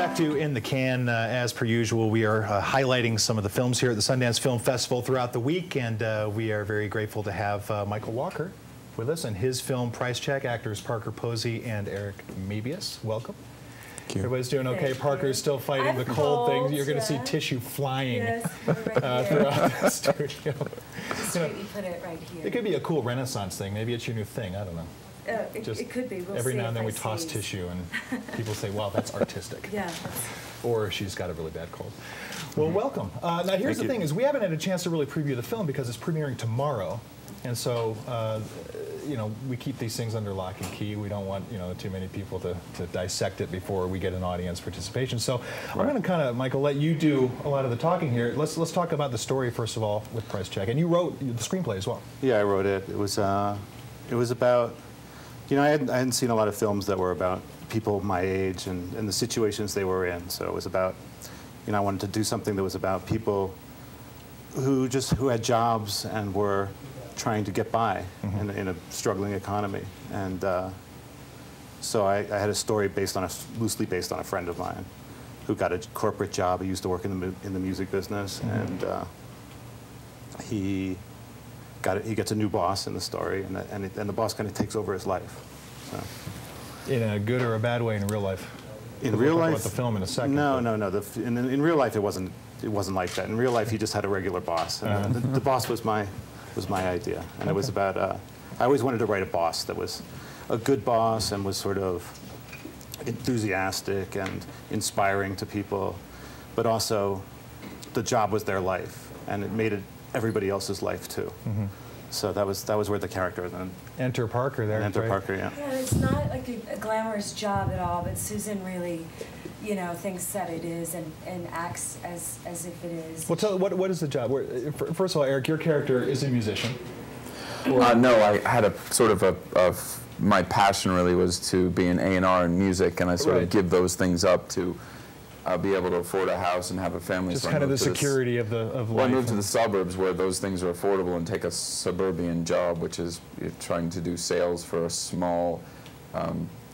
back to In the Can. As per usual, we are highlighting some of the films here at the Sundance Film Festival throughout the week, and we are very grateful to have Michael Walker with us and his film Price Check. Actors Parker Posey and Eric Mabius. Welcome. Everybody's doing okay. Parker's still fighting the cold thing. You're going to see tissue flying throughout the studio. Just maybe put it right here. It could be a cool Renaissance thing. Maybe it's your new thing. I don't know. It could be. We'll every see now and then we I toss sneeze. tissue and people say, wow, that's artistic. Yeah. Or she's got a really bad cold. Well, welcome. Now here's the thing is we haven't had a chance to really preview the film because it's premiering tomorrow. And so, you know, we keep these things under lock and key. We don't want, you know, too many people to dissect it before we get an audience participation. So I'm going to kind of, Michael, let you do a lot of the talking here. Let's talk about the story, first of all, with Price Check. And you wrote the screenplay as well. Yeah, I wrote it. It was about, you know, I hadn't seen a lot of films that were about people my age and the situations they were in. So it was about, you know, I wanted to do something that was about people who had jobs and were trying to get by in a struggling economy. And so I had a story loosely based on a friend of mine who got a corporate job. He used to work in the music business, and he gets a new boss in the story, and the boss kind of takes over his life. So. In a good or a bad way in real life? In real life, about the film in a second. No. In real life, it wasn't like that. In real life, he just had a regular boss. And the boss was my idea, and it was about. I always wanted to write a boss that was a good boss and was sort of enthusiastic and inspiring to people, but also the job was their life, and it made it everybody else's life too. So that was where the character then. Enter Parker there. Enter Parker, yeah. Yeah, it's not like a glamorous job at all, but Susan really, you know, thinks that it is and acts as if it is. Well, tell what is the job? First of all, Eric, your character is a musician. No, I had a sort of my passion really was to be in A&R and music, and I sort of give those things up to be able to afford a house and have a family. Just so kind of the security of life. Well, I moved to the suburbs where those things are affordable, and take a suburban job, which is trying to do sales for a small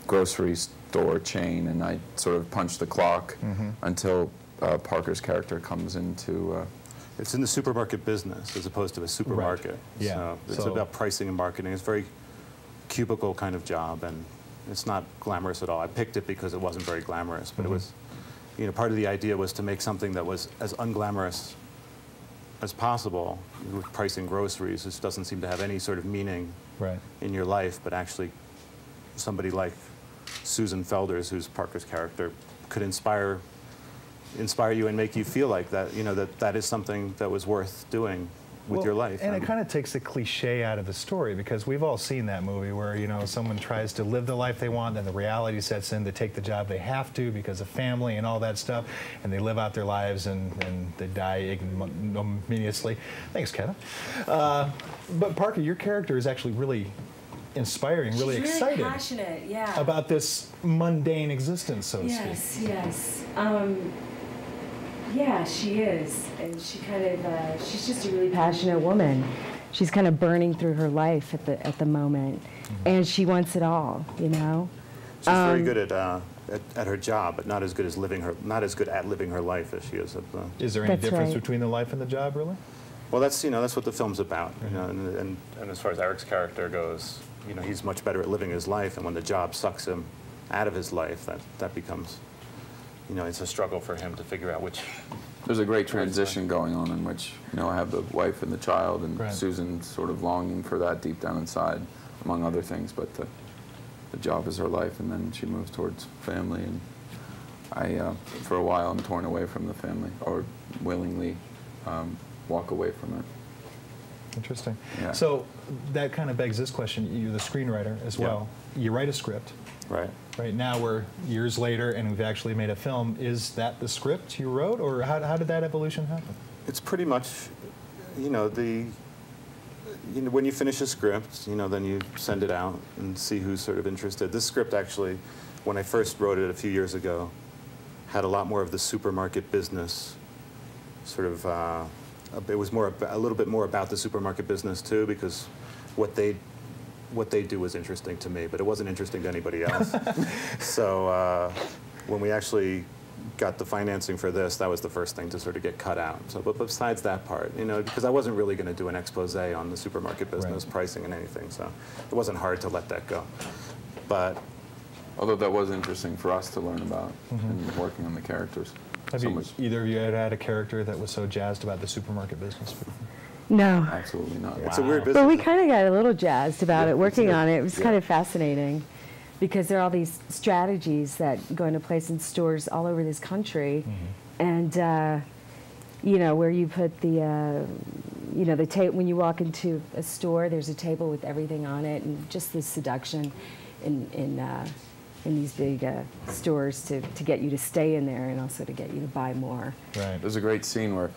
grocery store chain, and I sort of punch the clock until Parker's character comes into. It's in the supermarket business as opposed to a supermarket. Right. Yeah. So it's about pricing and marketing. It's a very cubicle kind of job, and it's not glamorous at all. I picked it because it wasn't very glamorous, but it was, you know, part of the idea was to make something that was as unglamorous as possible. With pricing groceries, this doesn't seem to have any sort of meaning in your life, but actually somebody like Susan Felders, who's Parker's character, could inspire you and make you feel like that, you know, that is something that was worth doing with your life. And it kind of takes the cliche out of the story, because we've all seen that movie where, you know, someone tries to live the life they want, then the reality sets in, they take the job they have to because of family and all that stuff, and they live out their lives and they die ignominiously. Thanks, Kevin. But Parker, your character is actually really inspiring, really excited, passionate, about this mundane existence, so to speak. Yes. Yeah, she is, and she kind of, she's just a really passionate woman. She's kind of burning through her life at the moment, and she wants it all, you know. She's very good at her job, but not as good at living her life as she is at the. Is there any difference between the life and the job, really? Well, that's what the film's about, you know, and as far as Eric's character goes, you know, he's much better at living his life, and when the job sucks him out of his life, that becomes. You know, it's a struggle for him to figure out which. There's a great transition going on in which, you know, I have the wife and the child, and Susan's sort of longing for that deep down inside, among other things. But the job is her life, and then she moves towards family. And I, for a while, I'm torn away from the family, or willingly walk away from it. Interesting. Yeah. So that kind of begs this question. You're the screenwriter as well. You write a script. Right. Right now we're years later and we've actually made a film. Is that the script you wrote, or how did that evolution happen? It's pretty much, you know, when you finish a script, you know, then you send it out and see who's sort of interested. This script actually, when I first wrote it a few years ago, had a lot more of the supermarket business sort of. It was a little bit more about the supermarket business too, because what they do was interesting to me, but it wasn't interesting to anybody else. So when we actually got the financing for this, that was the first thing to sort of get cut out. So, but besides that part, you know, because I wasn't really going to do an expose on the supermarket business, pricing and anything, so it wasn't hard to let that go. But although that was interesting for us to learn about and working on the characters. Have either of you had a character that was so jazzed about the supermarket business? No. Absolutely not. It's a weird business. But we kind of got a little jazzed about it, working on it. It was kind of fascinating because there are all these strategies that go into place in stores all over this country. And, you know, where you put the, you know, when you walk into a store, there's a table with everything on it, and just the seduction in these big stores to get you to stay in there and also to get you to buy more. Right. There's a great scene where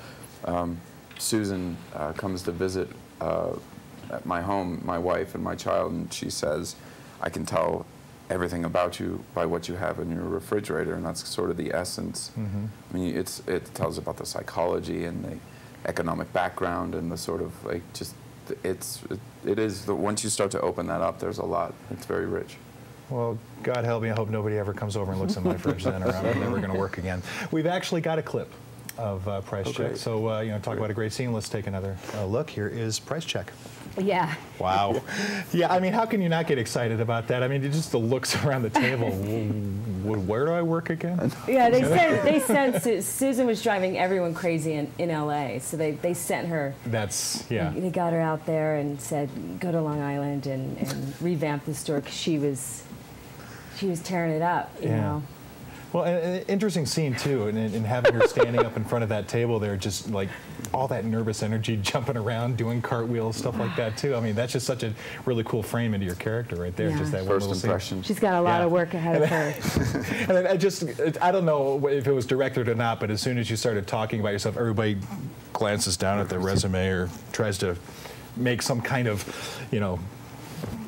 Susan comes to visit at my home, my wife and my child, and she says, I can tell everything about you by what you have in your refrigerator, and that's sort of the essence. I mean, it tells about the psychology and the economic background and the sort of like just, once you start to open that up, there's a lot. It's very rich. Well, God help me, I hope nobody ever comes over and looks in my fridge then, or I'm never going to work again. We've actually got a clip of Price Check. So, you know, talk about a great scene. Let's take another look. Here is Price Check. Yeah. Wow. Yeah, I mean, how can you not get excited about that? I mean, just the looks around the table. Where do I work again? Yeah, they sent Susan was driving everyone crazy in LA, so they sent her. That's, yeah. They got her out there and said, go to Long Island and revamp the store, because she was tearing it up, you know. Well, an interesting scene, too, and having her standing up in front of that table there, just like all that nervous energy, jumping around, doing cartwheels, stuff like that, too. I mean, that's just such a really cool frame into your character right there. Just that first one little impression. scene. She's got a lot of work ahead of her. And then I don't know if it was directed or not, but as soon as you started talking about yourself, everybody glances down at their resume or tries to make some kind of, you know,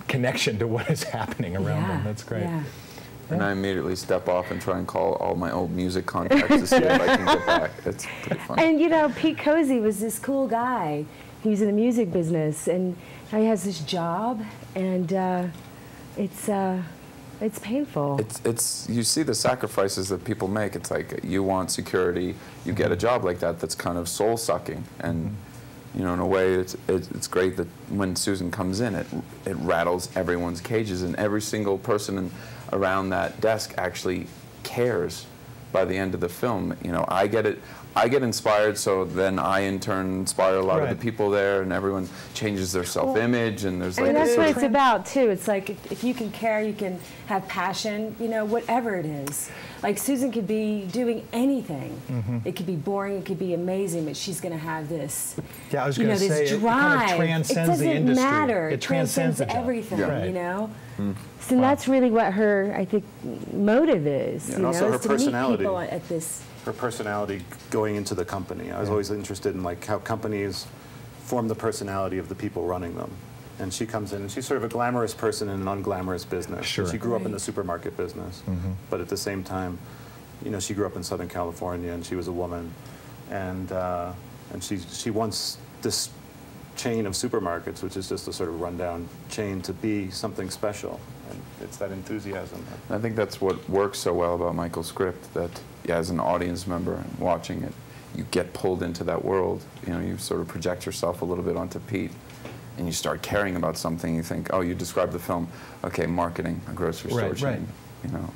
connection to what is happening around them. That's great. Yeah. And I immediately step off and try and call all my old music contacts to see if I can get back. It's pretty fun. And you know, Pete Posey was this cool guy. He was in the music business, and now he has this job, and it's painful. It's you see the sacrifices that people make. It's like you want security, you get a job like that that's kind of soul sucking, and you know, in a way, it's great that when Susan comes in, it rattles everyone's cages, and every single person around that desk actually cares. By the end of the film, you know, I get inspired, so then I in turn inspire a lot of the people there, and everyone changes their self-image, and there's like. And that's what it's about too. It's like if you can care, you can have passion. You know, whatever it is. Like Susan could be doing anything. It could be boring, it could be amazing, but she's going to have this. Yeah, I was going to say, this drive. It kind of transcends the industry. It doesn't matter. It transcends everything. Yeah. You know. So that's really what her, I think, motive is. Yeah, you and also know, her is to meet personality. people at this. Her personality going into the company. I was always interested in like how companies form the personality of the people running them. And she comes in, and she's sort of a glamorous person in an unglamorous business. Sure. She grew up in the supermarket business, but at the same time, you know, she grew up in Southern California, and she was a woman, and she wants this chain of supermarkets, which is just a sort of rundown chain, to be something special, and it's that enthusiasm. I think that's what works so well about Michael's script, that as an audience member and watching it, you get pulled into that world. You know, you sort of project yourself a little bit onto Pete, and you start caring about something. You think, oh, you described the film, okay, marketing, a grocery store chain, you know.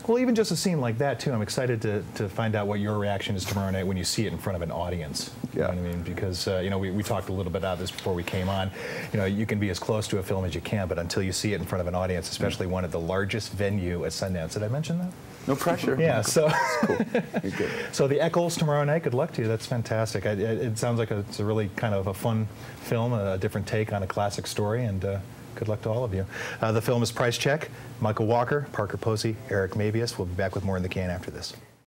Well, even just a scene like that, too, I'm excited to find out what your reaction is tomorrow night when you see it in front of an audience. You know what I mean? Because, you know, we talked a little bit about this before we came on. You know, you can be as close to a film as you can, but until you see it in front of an audience, especially one at the largest venue at Sundance. Did I mention that? No pressure. Yeah, so cool. You're good. So the Eccles tomorrow night, good luck to you. That's fantastic. It sounds like it's a really kind of a fun film, a different take on a classic story, and good luck to all of you. The film is Price Check. Michael Walker, Parker Posey, Eric Mabius. We'll be back with more in the can after this.